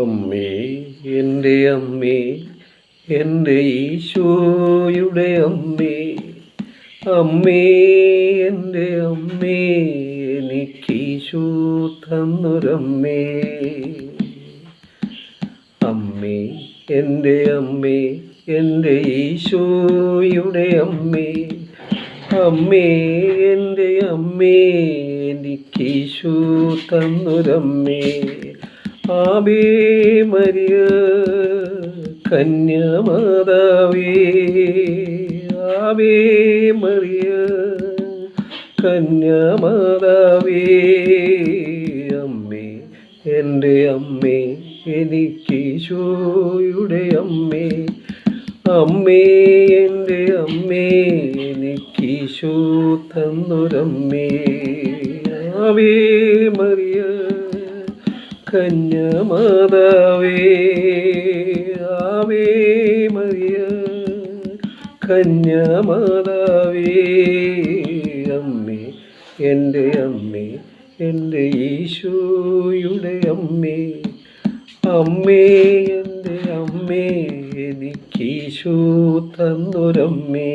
അമ്മേ, എൻ്റെ അമ്മേ, എൻ്റെ ഈശോയുടെ അമ്മേ, അമ്മേ, എൻ്റെ അമ്മേ, എനിക്കീശോ തന്നൊരമ്മേ. അമ്മേ, എൻ്റെ അമ്മേ, എൻ്റെ ഈശോയുടെ അമ്മേ, അമ്മേ, എൻ്റെ അമ്മേ, എനിക്കീശോ തന്നൊരമ്മേ. ആവേ മരിയ കന്യാമാതാവേ, ആവേ മരിയ കന്യാമാതാവേ. അമ്മേ, എൻ്റെ അമ്മേ, എനിക്കീശോയുടെ അമ്മേ, അമ്മേ, എൻ്റെ അമ്മേ, എനിക്കീശോ തന്നൊരമ്മേ. ആവേ മരിയ കന്യാമാതാവേ, ആവേ മരിയ കന്യാമാതാവേ. അമ്മേ, എൻ്റെ അമ്മേ, എൻ്റെ ഈശോയുടെ അമ്മേ, അമ്മേ, എൻ്റെ അമ്മേ, എനിക്കീശോ തന്നൊരമ്മേ.